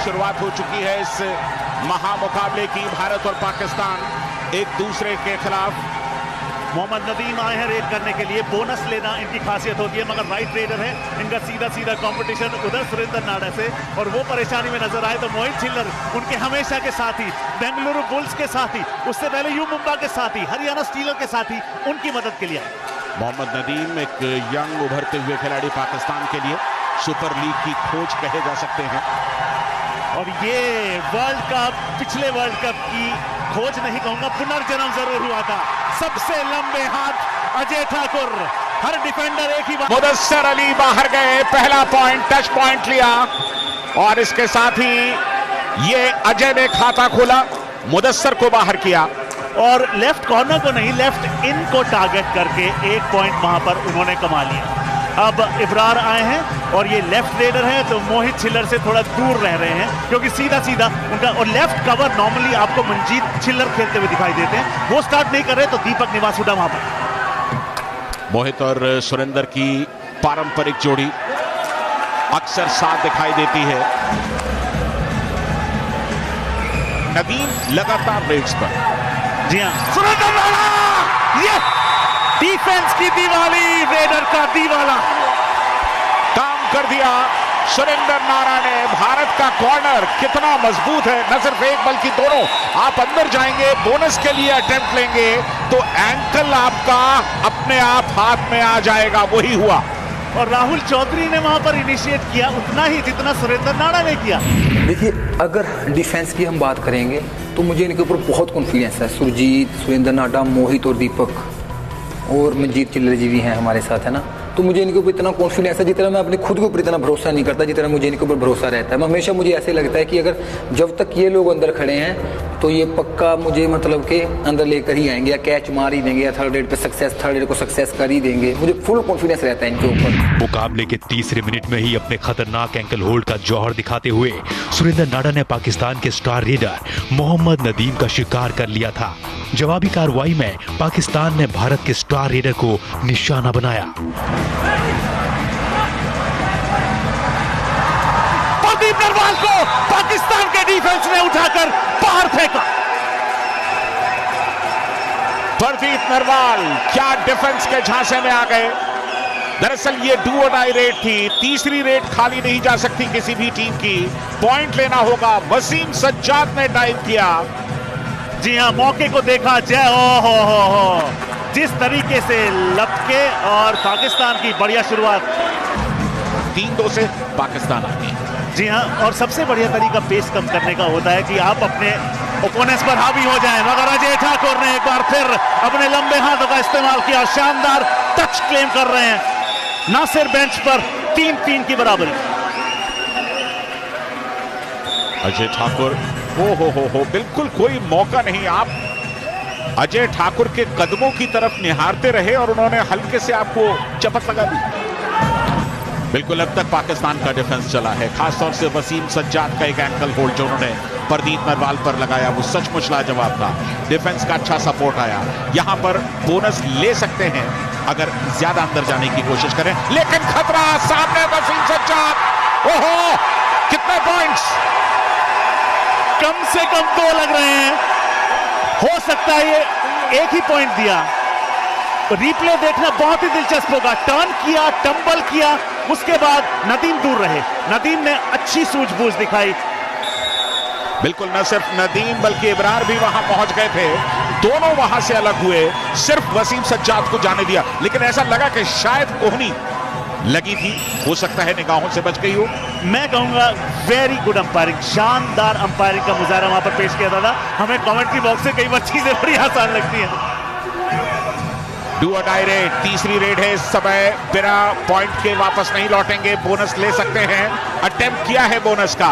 शुरुआत हो चुकी है इस महामुकाबले की। भारत और पाकिस्तान एक दूसरे के खिलाफ। मोहम्मद नदीम आए हैं रेड करने के लिए, बोनस लेना इनकी खासियत होती है, मगर राइट रेडर है, इनका सीधा सीधा कंपटीशन उधर सुरेंद्र नाडा से, और वो परेशानी में नजर आए तो मोहित छिल्लर उनके हमेशा के साथी, बेंगलुरु बुल्स के साथी, उससे पहले यू मुंबा के साथी, हरियाणा स्टीलर के साथी, उनकी मदद के लिए आए। मोहम्मद नदीम एक यंग उभरते हुए खिलाड़ी पाकिस्तान के लिए, सुपर लीग की खोज कहे जा सकते हैं। और ये वर्ल्ड कप, पिछले वर्ल्ड कप की खोज नहीं कहूंगा, पुनर्जन्म जरूर हुआ था। सबसे लंबे हाथ अजय ठाकुर, हर डिफेंडर एक ही बार। मुदस्सर अली बाहर गए, पहला पॉइंट, टच पॉइंट लिया, और इसके साथ ही ये अजय ने खाता खोला, मुदस्सर को बाहर किया, और लेफ्ट कॉर्नर को नहीं, लेफ्ट इन को टारगेट करके एक पॉइंट वहां पर उन्होंने कमा लिया। अब इब्रार आए हैं और ये लेफ्ट रेडर है, तो मोहित छिल्लर से थोड़ा दूर रह रहे हैं, क्योंकि सीधा सीधा उनका, और लेफ्ट कवर नॉर्मली आपको मंजीत छिल्लर खेलते हुए दिखाई देते हैं, वो स्टार्ट नहीं कर रहे, तो दीपक निवास हुडा वहां पर। मोहित और सुरेंद्र की पारंपरिक जोड़ी अक्सर साथ दिखाई देती है। नदीम लगातार रेड्स पर। जी हाँ, सुरेंद्र नाडा, ये डिफेंस की दिवाली, रेडर का दीवाला काम कर दिया सुरेंद्र नाडा ने। भारत का कॉर्नर कितना मजबूत है, न सिर्फ एक बल्कि दोनों। आप अंदर जाएंगे, बोनस के लिए अटेम्प्ट लेंगे, तो एंकल आपका अपने आप हाथ में आ जाएगा, वही हुआ। और राहुल चौधरी ने वहां पर इनिशिएट किया उतना ही जितना सुरेंद्र नाडा ने किया। देखिए, अगर डिफेंस की हम बात करेंगे तो मुझे इनके ऊपर बहुत कॉन्फिडेंस है। सुरजीत, सुरेंद्र नाडा, मोहित और दीपक, और मंजीत छिल्लर जी भी हैं हमारे साथ, है ना। तो मुझे इनके ऊपर इतना कॉन्फिडेंस है, जितना मैं अपने खुद के ऊपर इतना भरोसा नहीं करता, जितना मुझे इनके ऊपर भरोसा रहता है। मैं हमेशा, मुझे ऐसे लगता है कि अगर जब तक ये लोग अंदर खड़े हैं तो ये पक्का मुझे मतलब के अंदर लेकर ही आएंगे, या कैच मार ही देंगे, या थर्ड रेड पे सक्सेस, थर्ड रेड को सक्सेस कर ही देंगे। मुझे फुल कॉन्फिडेंस रहता है इनके ऊपर। मुकाबले के तीसरे मिनट में ही अपने खतरनाक एंकल होल्ड का जौहर दिखाते हुए सुरेंद्र नाडा ने पाकिस्तान के स्टार रेडर मोहम्मद नदीम का शिकार कर लिया था। जवाबी कार्रवाई में पाकिस्तान ने भारत के स्टार रेडर को निशाना बनाया। प्रदीप नरवाल को पाकिस्तान के डिफेंस ने उठाकर बाहर फेंका। प्रदीप नरवाल क्या डिफेंस के झांसे में आ गए। दरअसल ये डू और डाई रेड थी, तीसरी रेड खाली नहीं जा सकती किसी भी टीम की, पॉइंट लेना होगा। वसीम सज्जाद ने डाइव किया। जी हाँ, मौके को देखा जय, हो जिस तरीके से लपके, और पाकिस्तान की बढ़िया शुरुआत। 3-2 से पाकिस्तान आ गई। जी हाँ, और सबसे बढ़िया तरीका पेस कम करने का होता है कि आप अपने ओपोनेंट्स पर हावी हो जाएं, मगर अजय ठाकुर ने एक बार फिर अपने लंबे हाथों का इस्तेमाल किया, शानदार टच क्लेम कर रहे हैं। नासिर बेंच पर 3-3 की बराबरी। अजय ठाकुर, हो बिल्कुल कोई मौका नहीं। आप अजय ठाकुर के कदमों की तरफ निहारते रहे और उन्होंने हल्के से आपको चपत लगा दी। बिल्कुल अब तक पाकिस्तान का डिफेंस चला है, खासतौर से वसीम सज्जाद का एक एंकल होल्ड जो उन्होंने प्रदीप नरवाल पर लगाया, वो सचमुच लाजवाब था। डिफेंस का अच्छा सपोर्ट आया। यहां पर बोनस ले सकते हैं अगर ज्यादा अंदर जाने की कोशिश करें, लेकिन खतरा सामने। वसीम सज्जाद, ओहो, कितने पॉइंट्स, कम से कम 2 लग रहे हैं, हो सकता है ये एक ही पॉइंट दिया। रिप्ले देखना बहुत ही दिलचस्प होगा। टर्न किया, टंबल किया, उसके बाद नदीम दूर रहे। नदीम ने अच्छी सूझबूझ दिखाई। बिल्कुल, न सिर्फ नदीम बल्कि इब्रार भी वहां पहुंच गए थे, दोनों वहां से अलग हुए, सिर्फ वसीम सज्जाद को जाने दिया। लेकिन ऐसा लगा कि शायद कोहनी लगी थी, हो सकता है निगाहों से बच गई हो। मैं कहूंगा वेरी गुड अंपायरिंग, शानदार अंपायरिंग का मुजाहरा वहां पर पेश किया था। हमें कमेंट्री बॉक्स से कई बार चीजें बड़ी आसान लगती हैं। डू और डाई रेड, तीसरी रेड है इस समय, बिना पॉइंट के वापस नहीं लौटेंगे, बोनस ले सकते हैं। अटेम्प्ट किया है बोनस का,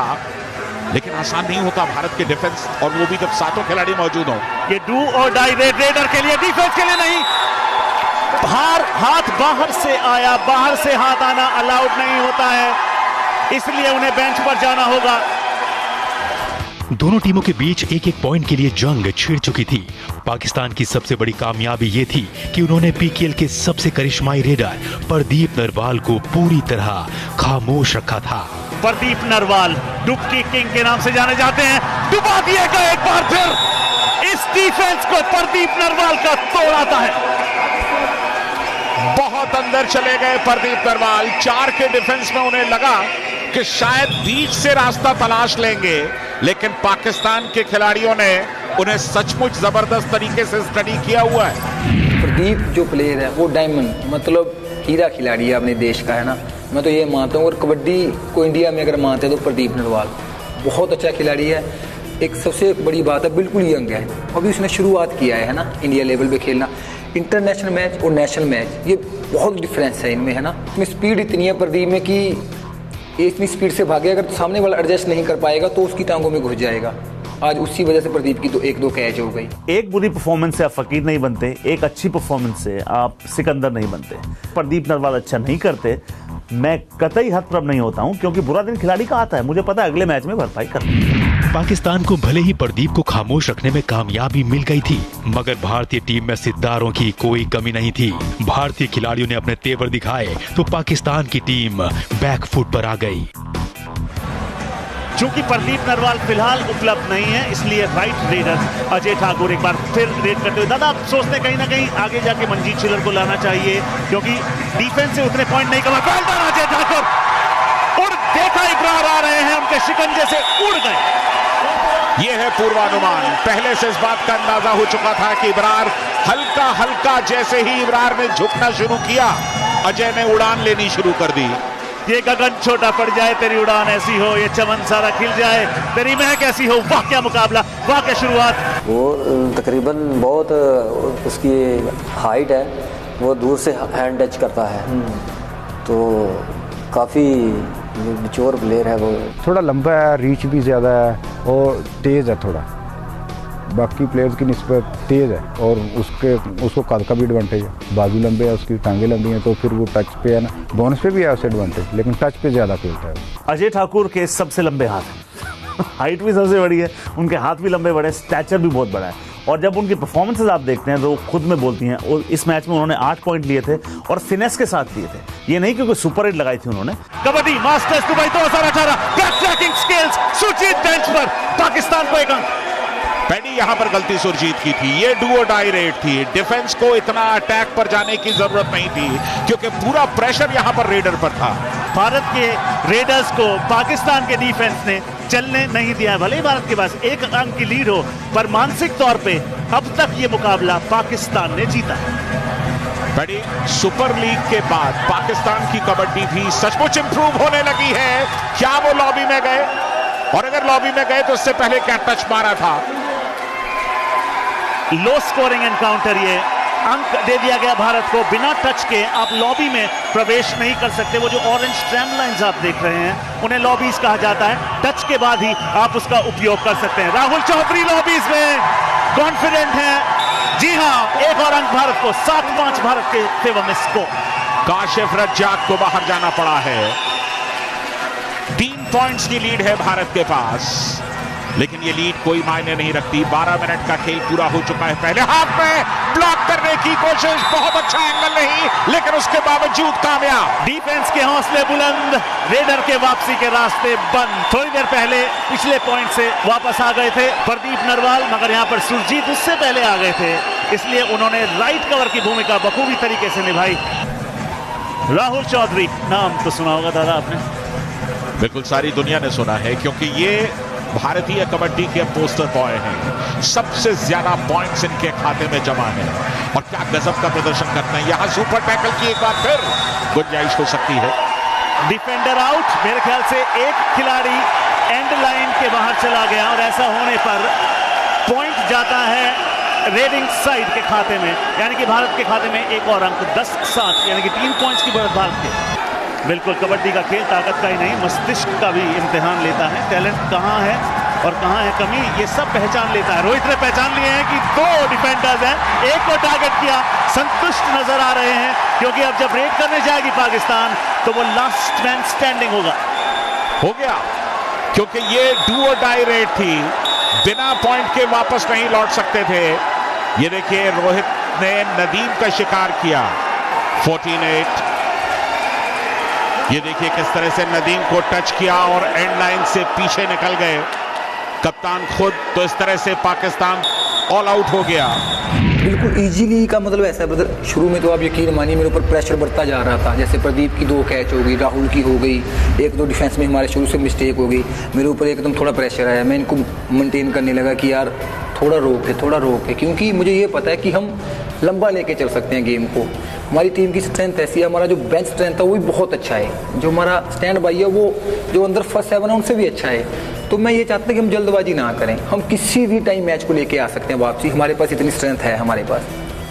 लेकिन आसान नहीं होता भारत के डिफेंस, और वो भी जब सातों खिलाड़ी मौजूद हो। ये डू और डाई रेड, रेडर के लिए, डिफेंस के लिए नहीं। हाथ बाहर से आया, बाहर से हाथ आना अलाउड नहीं होता है, इसलिए उन्हें बेंच पर जाना होगा। दोनों टीमों के बीच एक एक पॉइंट के लिए जंग छिड़ चुकी थी। पाकिस्तान की सबसे बड़ी कामयाबी ये थी कि उन्होंने पीकेएल के सबसे करिश्माई रेडर प्रदीप नरवाल को पूरी तरह खामोश रखा था। प्रदीप नरवाल डुबकी किंग के नाम से जाने जाते हैं, डुबा दिएगा एक बार फिर। इस डिफेंस को प्रदीप नरवाल का तोड़ आता है। बहुत अंदर चले गए प्रदीप नरवाल। 4 के डिफेंस में उन्हें लगा कि शायद बीच से रास्ता तलाश लेंगे, लेकिन पाकिस्तान के खिलाड़ियों ने उन्हें सचमुच जबरदस्त तरीके से स्टडी किया हुआ है। प्रदीप जो प्लेयर है वो डायमंड मतलब हीरा खिलाड़ी है अपने देश का, है ना। मैं तो ये मानता हूँ, और कबड्डी को इंडिया में अगर मानते हैं तो प्रदीप नरवाल बहुत अच्छा खिलाड़ी है। एक सबसे बड़ी बात है, बिल्कुल यंग है, अभी उसने शुरुआत किया है ना इंडिया लेवल पे खेलना। इंटरनेशनल मैच और नेशनल मैच ये बहुत डिफरेंस है इनमें, है ना। इसमें स्पीड इतनी है प्रदीप में कि ये इतनी स्पीड से भागे, अगर सामने वाला एडजस्ट नहीं कर पाएगा तो उसकी टांगों में घुस जाएगा। आज उसी वजह से प्रदीप की तो 1-2 कैच हो गई। एक बुरी परफॉर्मेंस से आप फकीर नहीं बनते, एक अच्छी परफॉर्मेंस से आप सिकंदर नहीं बनते। प्रदीप नरवाल अच्छा नहीं करते, मैं कतई हतप्रभ नहीं होता हूं, क्योंकि बुरा दिन खिलाड़ी का आता है, मुझे पता है अगले मैच में भरपाई करना। पाकिस्तान को भले ही प्रदीप को खामोश रखने में कामयाबी मिल गई थी, मगर भारतीय टीम में सितारों की कोई कमी नहीं थी। भारतीय खिलाड़ियों ने अपने तेवर दिखाए तो पाकिस्तान की टीम बैकफुट पर आ गई। चूंकि प्रदीप नरवाल फिलहाल उपलब्ध नहीं है, इसलिए राइट रेडर अजय ठाकुर एक बार फिर रेड करते हुए, दादा आप सोचते कहीं ना कहीं आगे जाके मनजीत छिल्लर को लाना चाहिए, क्योंकि डिफेंस से उतने पॉइंट नहीं कमा। अजय ठाकुर उड़ देखा, इब्रार आ रहे हैं, उनके शिकंजे से उड़ गए। यह है पूर्वानुमान। पहले से इस बात का अंदाजा हो चुका था कि इब्रार हल्का हल्का, जैसे ही इब्रार ने झुकना शुरू किया, अजय ने उड़ान लेनी शुरू कर दी। ये गगन छोटा पड़ जाए तेरी उड़ान ऐसी हो, ये चमन सारा खिल जाए तेरी महक ऐसी हो। वाह क्या मुकाबला, वाह क्या शुरुआत। वो तकरीबन बहुत उसकी हाइट है, वो दूर से हैंड टच करता है, तो काफ़ी मैच्योर प्लेयर है वो। थोड़ा लंबा है, रीच भी ज़्यादा है और तेज़ है थोड़ा, बाकी प्लेयर्स की निस्बत तेज़ है, और उसको कद का भी एडवांटेज है। बाजू लंबे है, उसकी टांगे लंबी हैं, तो फिर वो टच पे है ना, बोनस पे भी है उससे एडवांटेज, लेकिन टच पे ज़्यादा खेलता है। अजय ठाकुर के सबसे लंबे हाथ हैं हाइट भी सबसे बड़ी है, उनके हाथ भी लंबे बड़े, स्टैचर भी बहुत बड़ा है। और जब उनकी परफॉर्मेंसेस आप देखते हैं तो खुद में बोलती हैं। और इस मैच में उन्होंने 8 पॉइंट लिए थे और फिनेस के साथ लिए थे, ये नहीं क्योंकि सुपर हिट लगाई थी उन्होंने। Kabaddi masters Dubai 2018 back tracking skills, Surjeet bench पर, पाकिस्तान को 1 अंक। पैडी यहां पर गलती सुरजीत की थी, ये डू और डाई रेड थी। डिफेंस को इतना अटैक पर जाने की जरूरत नहीं थी, क्योंकि पूरा प्रेशर यहां पर रेडर पर था। भारत के रेडर्स को पाकिस्तान के डिफेंस ने चलने नहीं दिया। भले ही भारत के पास 1 अंक की लीड हो, पर मानसिक तौर पे अब तक ये मुकाबला पाकिस्तान ने जीता। बड़ी सुपर लीग के बाद पाकिस्तान की कबड्डी भी सचमुच इंप्रूव होने लगी है। क्या वो लॉबी में गए? और अगर लॉबी में गए तो उससे पहले क्या टच मारा था? लो स्कोरिंग एनकाउंटर, ये अंक दे दिया गया भारत को। बिना टच के आप लॉबी में प्रवेश नहीं कर सकते। वो जो ऑरेंज ट्रैम लाइंस आप देख रहे हैं, उन्हें लॉबीज कहा जाता है। टच के बाद ही आप उसका उपयोग कर सकते हैं। राहुल चौधरी लॉबीज में कॉन्फिडेंट हैं। जी हां, 1 और अंक भारत को, 7-5 भारत के फेवर में स्कोर। काशिफ रज्जाक को बाहर जाना पड़ा है। 3 पॉइंट्स की लीड है भारत के पास, लेकिन ये लीड कोई मायने नहीं रखती। 12 मिनट का खेल पूरा हो चुका है। पहले हाफ में ब्लॉक करने की कोशिश, बहुत अच्छा एंगल नहीं, लेकिन उसके बावजूद कामयाब। डिफेंस के हौसले बुलंद, रेडर के वापसी के रास्ते बंद। थोड़ी देर पहले पिछले पॉइंट से वापस आ गए थे प्रदीप नरवाल, मगर यहां पर सुरजीत उससे पहले आ गए थे, इसलिए उन्होंने राइट कवर की भूमिका बखूबी तरीके से निभाई। राहुल चौधरी, नाम तो सुना होगा दादा आपने? बिल्कुल, सारी दुनिया ने सुना है, क्योंकि ये भारतीय कबड्डी के पोस्टर बॉय हैं। सबसे ज्यादा पॉइंट्स इनके खाते में जमा है, और क्या गजब का प्रदर्शन करते हैं। यहां सुपर टैकल की एक बार फिर गुंजाइश हो सकती है। डिफेंडर आउट, मेरे ख्याल से एक खिलाड़ी एंड लाइन के बाहर चला गया, और ऐसा होने पर पॉइंट जाता है रेडिंग साइड के खाते में, यानी कि भारत के खाते में 1 और अंक। 10-7 यानी कि 3 पॉइंट्स की बढ़त भारत के। बिल्कुल, कबड्डी का खेल ताकत का ही नहीं, मस्तिष्क का भी इम्तिहान लेता है। टैलेंट कहाँ है और कहाँ है कमी, ये सब पहचान लेता है। रोहित ने पहचान लिए हैं कि 2 डिफेंडर्स हैं, एक को टारगेट किया, संतुष्ट नजर आ रहे हैं, क्योंकि अब जब रेड करने जाएगी पाकिस्तान तो वो लास्ट मैन स्टैंडिंग होगा। हो गया, क्योंकि ये डू और डाई रेड थी, बिना पॉइंट के वापस नहीं लौट सकते थे। ये देखिए, रोहित ने नदीम का शिकार किया। 14-8। ये देखिए किस तरह से नदीम को टच किया और एंड लाइन से पीछे निकल गए कप्तान खुद। तो इस तरह से पाकिस्तान ऑल आउट हो गया। बिल्कुल इजीली का मतलब ऐसा है ब्रदर, शुरू में तो आप यकीन मानिए मेरे ऊपर प्रेशर बढ़ता जा रहा था। जैसे प्रदीप की 2 कैच हो गई, राहुल की हो गई, 1-2 डिफेंस में हमारे शुरू से मिस्टेक हो गई, मेरे ऊपर एकदम थोड़ा प्रेशर आया। मैं इनको मेंटेन करने लगा कि यार थोड़ा रोक के, क्योंकि मुझे ये पता है कि हम लंबा लेके चल सकते हैं गेम को। हमारी टीम की स्ट्रेंथ ऐसी है, हमारा जो बेंच स्ट्रेंथ है वो भी बहुत अच्छा है, जो हमारा स्टैंड बाई है वो जो अंदर फर्स्ट 7 है उनसे भी अच्छा है। तो मैं ये चाहता हूँ कि हम जल्दबाजी ना करें, हम किसी भी टाइम मैच को लेके आ सकते हैं वापसी, हमारे पास इतनी स्ट्रेंथ है हमारे पास।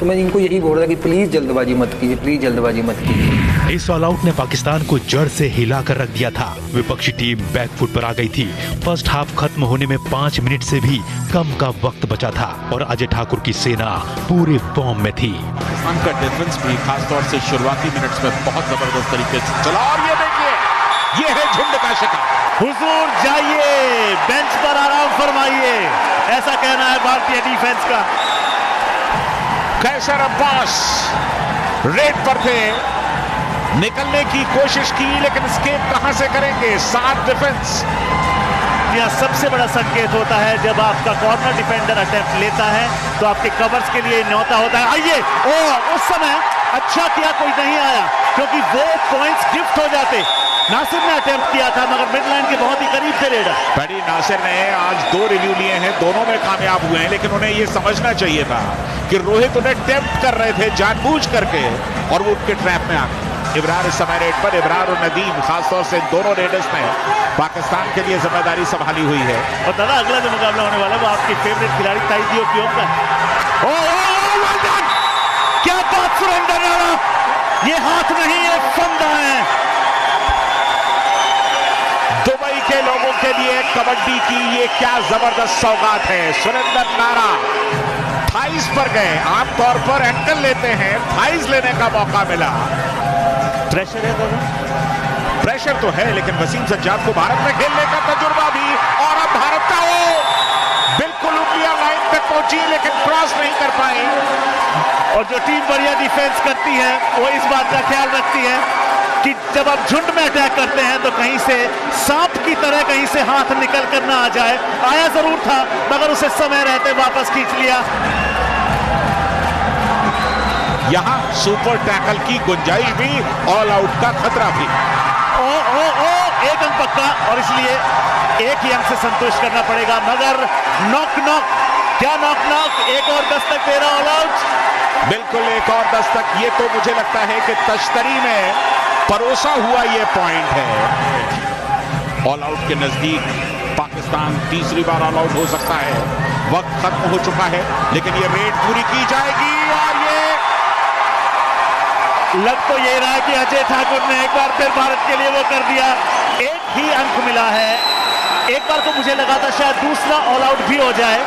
तो मैं इनको यही बोल रहा कि प्लीज़ जल्दबाजी मत कीजिए, प्लीज़ जल्दबाजी मत कीजिए। इस ऑल आउट ने पाकिस्तान को जड़ से हिलाकर रख दिया था। विपक्षी टीम बैकफुट पर आ गई थी। फर्स्ट हाफ खत्म होने में 5 मिनट से भी कम का वक्त बचा था और अजय ठाकुर की सेना पूरे फॉर्म में थी। पाकिस्तान का डिफेंस भी खासतौर से शुरुआती मिनट्स में बहुत जबरदस्त तरीके से चला और ये देखिए ये है झुंड का शिकार। हुजूर जाइए, बेंच पर आराम फरमाइए, ऐसा कहना है भारतीय डिफेंस का। कैसर अब्बास रेड पर थे, निकलने की कोशिश की लेकिन एस्केप कहां से करेंगे। 7 डिफेंस। यह सबसे बड़ा संकेत होता है जब आपका कॉर्नर डिफेंडर अटेम्प्ट लेता है तो आपके कवर्स के लिए न्योता होता है आइए। ओ उस समय अच्छा किया कोई नहीं आया, क्योंकि वो पॉइंट्स गिफ्ट हो जाते। नासिर ने अटेम्प्ट किया था मगर मिड लाइन के बहुत ही करीब थे रेडर। बड़ी नासिर ने आज 2 रिव्यू लिए हैं, दोनों में कामयाब हुए हैं, लेकिन उन्हें यह समझना चाहिए था कि रोहित उन्हें टेम्प्ट कर रहे थे जानबूझ करके और वो उनके ट्रैप में आ गए। इब्रार इस समय रेड पर, इब्रार और नदीम खासतौर से दोनों रेडर्स ने पाकिस्तान के लिए जिम्मेदारी संभाली हुई है। और दादा अगला जो मुकाबला होने वाला है वो आपके फेवरेट खिलाड़ी ताइदियो क्यों का है। क्या बात सुरेंद्र नाड़ा, ये हाथ नहीं ये फंदा है। दुबई के लोगों के लिए कबड्डी की ये क्या जबरदस्त सौगात है। सुरेंद्र नाड़ा थाइस पर गए, आमतौर पर एंकल लेते हैं, थाइस लेने का मौका मिला। प्रेशर है दादा, प्रेशर तो है, लेकिन वसीम सज्जाद को भारत में खेलने का तजुर्बा भी, और अब भारत का वो बिल्कुल उंगलियां लाइन तक पहुंची लेकिन क्रॉस नहीं कर पाए। और जो टीम बढ़िया डिफेंस करती है वो इस बात का ख्याल रखती है कि जब आप झुंड में अटैक करते हैं तो कहीं से सांप की तरह कहीं से हाथ निकल कर ना आ जाए। आया जरूर था मगर उसे समय रहते वापस खींच लिया। यहां सुपर टैकल की गुंजाइश भी, ऑल आउट का खतरा भी। एक अंक पक्का और इसलिए एक ही अंक से संतुष्ट करना पड़ेगा। मगर नॉक क्या नॉक एक और दस्तक दे रहा ऑल आउट। बिल्कुल एक और दस्तक। ये तो मुझे लगता है कि तश्तरी में परोसा हुआ ये पॉइंट है। ऑल आउट के नजदीक पाकिस्तान तीसरी बार ऑल आउट हो सकता है। वक्त खत्म हो चुका है लेकिन ये रेड पूरी की जाएगी और ये लग तो ये रहा है कि अजय ठाकुर ने एक बार फिर भारत के लिए वो कर दिया। एक ही अंक मिला है। एक बार तो मुझे लगा था शायद दूसरा ऑल आउट भी हो जाए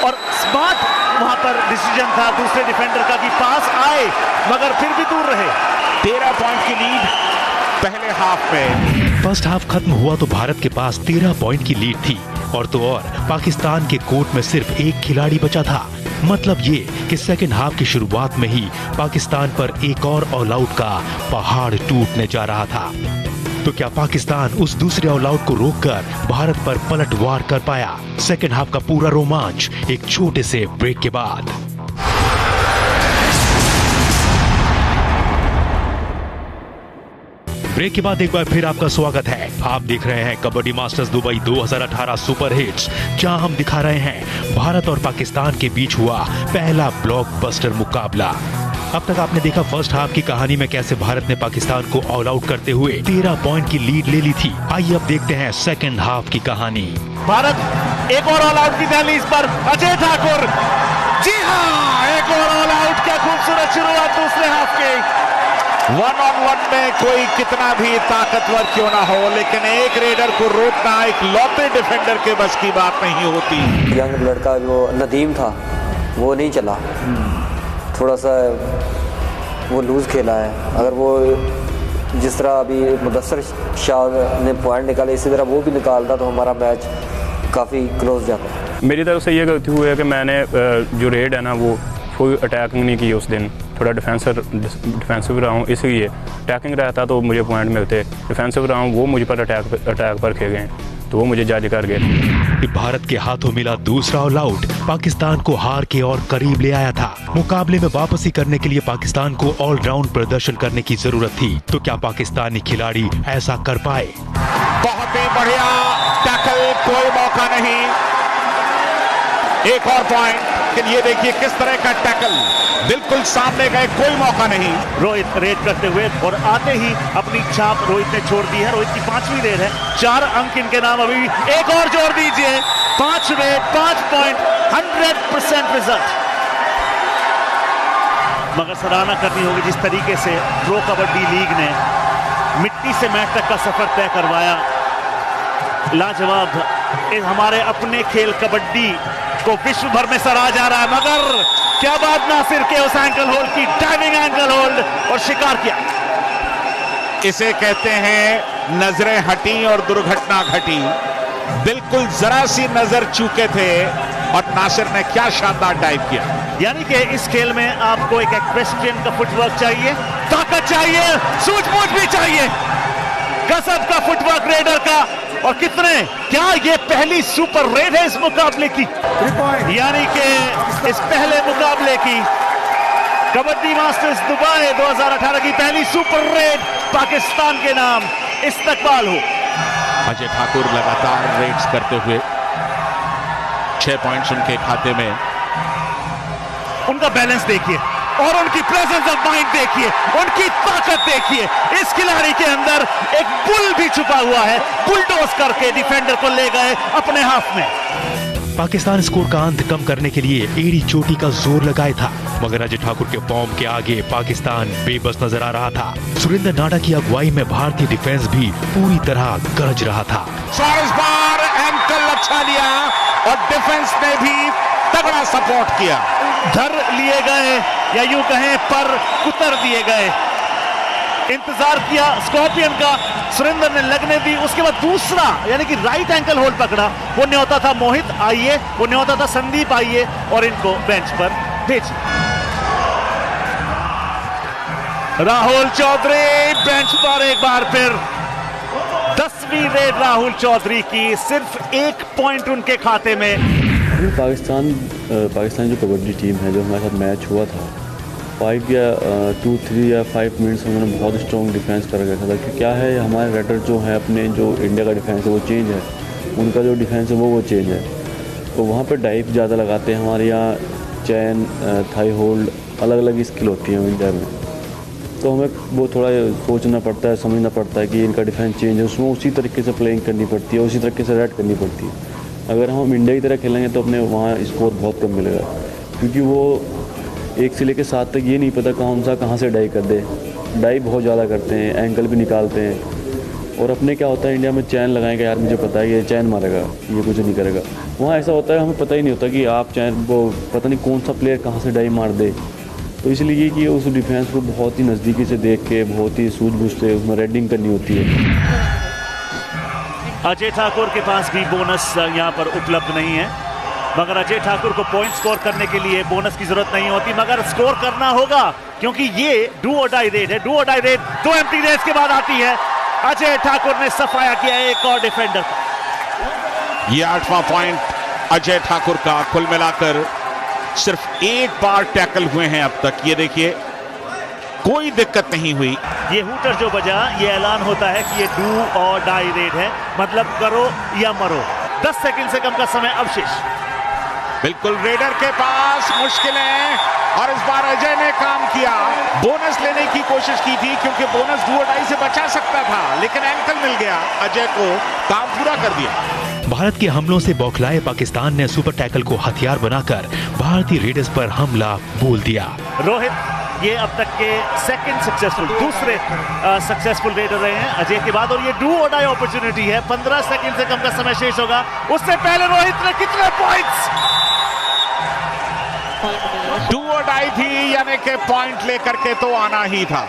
और स्मार्ट वहां पर डिसीजन था दूसरे डिफेंडर का कि पास आए मगर फिर भी दूर रहे। 13 पॉइंट की लीड पहले हाफ में। फर्स्ट हाफ खत्म हुआ तो भारत के पास 13 पॉइंट की लीड थी और तो और पाकिस्तान के कोर्ट में सिर्फ एक खिलाड़ी बचा था। मतलब ये कि सेकेंड हाफ की शुरुआत में ही पाकिस्तान पर एक और ऑल आउट का पहाड़ टूटने जा रहा था। तो क्या पाकिस्तान उस दूसरे ऑल आउट को रोककर भारत पर पलटवार कर पाया? सेकेंड हाफ का पूरा रोमांच एक छोटे से ब्रेक के बाद। ब्रेक के बाद एक बार फिर आपका स्वागत है। आप देख रहे हैं kabaddi masters Dubai 2018 super hits, जहां हम दिखा रहे हैं भारत और पाकिस्तान के बीच हुआ पहला ब्लॉकबस्टर मुकाबला। अब तक आपने देखा फर्स्ट हाफ की कहानी में कैसे भारत ने पाकिस्तान को ऑल आउट करते हुए 13 पॉइंट की लीड ले ली थी। आइए अब देखते हैं सेकंड हाफ की कहानी। भारत एक और ऑल आउट की दहलीज पर, अजय ठाकुर, जी हाँ एक और ऑल आउट। क्या खूबसूरत शुरुआत दूसरे हाफ की। 1-on-1 में कोई कितना भी ताकतवर क्यों ना हो लेकिन एक रेडर को रोकना एक लौते डिफेंडर के बस की बात नहीं होती। यंग लड़का जो नदीम था वो नहीं चला, थोड़ा सा वो लूज खेला है। अगर वो जिस तरह अभी मुदस्सर शाह ने पॉइंट निकाले इसी तरह वो भी निकालता तो हमारा मैच काफ़ी क्लोज जाता। मेरी तरफ से ये गलती हुई है कि मैंने जो रेड है ना वो कोई अटैकिंग नहीं की उस दिन। थोड़ा डिफेंसिव रहा हूँ, इसलिए अटैकिंग रहता तो मुझे पॉइंट मिलते। डिफेंसिव रहा हूँ, वो मुझ पर अटैक पर खेल गए, तो वो मुझे जज कर गए। भारत के हाथों मिला दूसरा ऑल आउट पाकिस्तान को हार के और करीब ले आया था। मुकाबले में वापसी करने के लिए पाकिस्तान को ऑलराउंड प्रदर्शन करने की जरूरत थी, तो क्या पाकिस्तानी खिलाड़ी ऐसा कर पाए? बहुत ही बढ़िया टैकल, कोई मौका नहीं, एक और पॉइंट। ये देखिए किस तरह का टैकल, बिल्कुल सामने गए, कोई मौका नहीं। रोहित रेड करते हुए और आते ही अपनी छाप रोहित ने छोड़ दी है। रोहित की 5वीं रेड है, 4 अंक इनके नाम अभी भी। एक और जोड़ दीजिए, 5 रेड, 5 पॉइंट, 100% रिजल्ट। मगर सराहना करनी होगी जिस तरीके से प्रो कबड्डी लीग ने मिट्टी से मैच तक का सफर तय करवाया। लाजवाब हमारे अपने खेल कबड्डी को विश्व भर में सराहा जा रहा है। मगर क्या बात नासिर के उस एंकल होल्ड की, डाइविंग एंकल होल्ड, और शिकार किया। इसे कहते हैं नजरें हटी और दुर्घटना घटी। बिल्कुल जरा सी नजर चूके थे और नासिर ने क्या शानदार डाइव किया। यानी कि इस खेल में आपको एक एक्वेस्ट्रियन का फुटवर्क चाहिए, ताकत चाहिए, सूझबूझ भी चाहिए, गजब का फुटवर्क रेडर का। और कितने, क्या ये पहली सुपर रेड है इस मुकाबले की? यानी कि इस पहले मुकाबले की कबड्डी मास्टर्स दुबई 2018 की पहली सुपर रेड पाकिस्तान के नाम इस्तकबाल हो। अजय ठाकुर लगातार रेड्स करते हुए 6 पॉइंट्स उनके खाते में। उनका बैलेंस देखिए और उनकी प्रेजेंस ऑफ माइंड देखिए, उनकी ताकत देखिए। इस खिलाड़ी के अंदर एक बुल भी छुपा हुआ है, बुलडोज करके डिफेंडर को ले गए अपने हाथ में। पाकिस्तान स्कोर का अंत कम करने के लिए एड़ी चोटी का जोर लगाया था, मगर अजय ठाकुर के फॉर्म के आगे पाकिस्तान बेबस नजर आ रहा था। सुरेंद्र नाडा की अगुवाई में भारतीय डिफेंस भी पूरी तरह गरज रहा था। इस बार एंकल अच्छा लिया और डिफेंस ने भी तगड़ा सपोर्ट किया। धर लिए गए या यूं कहें पर कुतर दिए गए। इंतजार किया स्कॉर्पियन का, सुरेंद्र ने लगने दी। उसके बाद दूसरा यानी कि राइट एंकल होल्ड पकड़ा, वो न्योता था मोहित आइए, वो न्योता था संदीप आइए, और इनको बेंच पर भेजिए। राहुल चौधरी बेंच पर एक बार फिर। 10वीं रेड राहुल चौधरी की, सिर्फ 1 पॉइंट उनके खाते में। पाकिस्तान जो कबड्डी टीम है, जो हमारे साथ मैच हुआ था, 5 या 2-3 या 5 मिनट्स में उन्होंने बहुत स्ट्रॉन्ग डिफेंस कर रखा था। कि क्या है, हमारे रेडर जो है अपने जो इंडिया का डिफेंस है वो चेंज है, उनका जो डिफेंस है वो चेंज है। तो वहाँ पे डाइव ज़्यादा लगाते हैं। हमारे यहाँ चैन, थाई होल्ड, अलग अलग स्किल होती है इंडिया में। तो हमें वो थोड़ा सोचना पड़ता है, समझना पड़ता है कि इनका डिफेंस चेंज है, उसमें उसी तरीके से प्लेइंग करनी पड़ती है, उसी तरीके से रेड करनी पड़ती है। अगर हम इंडिया की तरह खेलेंगे तो अपने वहाँ स्कोर बहुत कम मिलेगा, क्योंकि वो 1 से लेकर 7 तक ये नहीं पता कहाँ से डाइव कर दे। डाइव बहुत ज़्यादा करते हैं, एंकल भी निकालते हैं। और अपने क्या होता है, इंडिया में चैन लगाएंगे, यार मुझे पता है ये चैन मारेगा, ये कुछ नहीं करेगा। वहाँ ऐसा होता है, हमें पता ही नहीं होता कि आप चैन, वो पता नहीं कौन सा प्लेयर कहाँ से डाइव मार दे। तो इसलिए कि उस डिफेंस को बहुत ही नज़दीकी से देख के, बहुत ही सूझबूझ से उसमें रेडिंग करनी होती है। अजय ठाकुर के पास भी बोनस यहाँ पर उपलब्ध नहीं है, मगर अजय ठाकुर को पॉइंट स्कोर करने के लिए बोनस की जरूरत नहीं होती, मगर स्कोर करना होगा क्योंकि ये डू और डाई रेड है। डू और डाई रेड 2 एम्प्टी रेड्स के बाद आती है। अजय ठाकुर ने सफाया किया एक और डिफेंडर का। ये 8वां पॉइंट अजय ठाकुर का। कुल मिलाकर सिर्फ 1 बार टैकल हुए हैं अब तक। ये देखिए, कोई दिक्कत नहीं हुई। ये हूटर जो बजा, ये ऐलान होता है कि ये डू और डाई रेड है, मतलब करो या मरो। 10 सेकंड से कम का समय अवशेष। बिल्कुल रेडर के पास मुश्किलें, और इस बार अजय ने काम किया। बोनस लेने की कोशिश की थी क्योंकि बोनस डू और डाई से बचा सकता था, लेकिन एंकल मिल गया। अजय को काम पूरा कर दिया। भारत के हमलों से बौखलाए पाकिस्तान ने सुपर टैकल को हथियार बनाकर भारतीय रेडर्स पर हमला बोल दिया। रोहित ये अब तक के दूसरे सक्सेसफुल रेडर रहे हैं अजय के बाद, और ये डू और डाई अपॉर्चुनिटी है। 15 सेकंड से कम का समय शेष होगा। उससे पहले रोहित ने कितने पॉइंट्स? डू और डाई थी, यानी कि पॉइंट लेकर के तो आना ही था,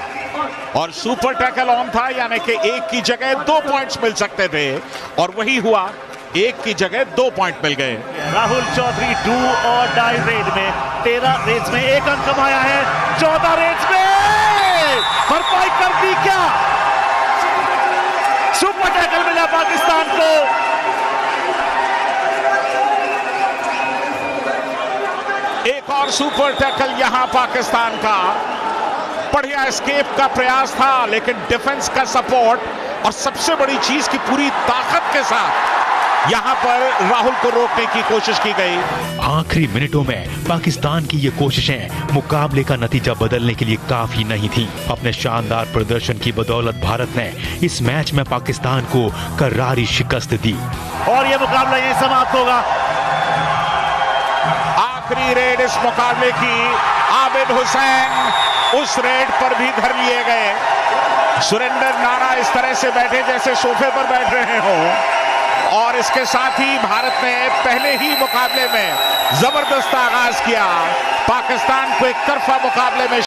और सुपर टैकल ऑन था, यानी कि 1 की जगह 2 पॉइंट्स मिल सकते थे, और वही हुआ। 1 की जगह 2 पॉइंट मिल गए। राहुल चौधरी डू और डाई रेड में 13 रेस में 1 अंक कमाया है, 14 रेस में भरपाई कर दी क्या? सुपर टैकल मिला पाकिस्तान को। एक और सुपर टैकल यहां पाकिस्तान का। बढ़िया एस्केप का प्रयास था, लेकिन डिफेंस का सपोर्ट और सबसे बड़ी चीज की पूरी ताकत के साथ यहां पर राहुल को रोकने की कोशिश की गई। आखिरी मिनटों में पाकिस्तान की ये कोशिशें मुकाबले का नतीजा बदलने के लिए काफी नहीं थी। अपने शानदार प्रदर्शन की बदौलत भारत ने इस मैच में पाकिस्तान को करारी शिकस्त दी और ये मुकाबला यहीं समाप्त होगा। आखिरी रेड इस मुकाबले की, आबिद हुसैन उस रेड पर भी धर लिए गए। सुरेंद्र नाडा इस तरह से बैठे जैसे सोफे पर बैठ रहे हों, और इसके साथ ही भारत ने पहले ही मुकाबले में जबरदस्त आगाज किया। पाकिस्तान को एक तरफा मुकाबले में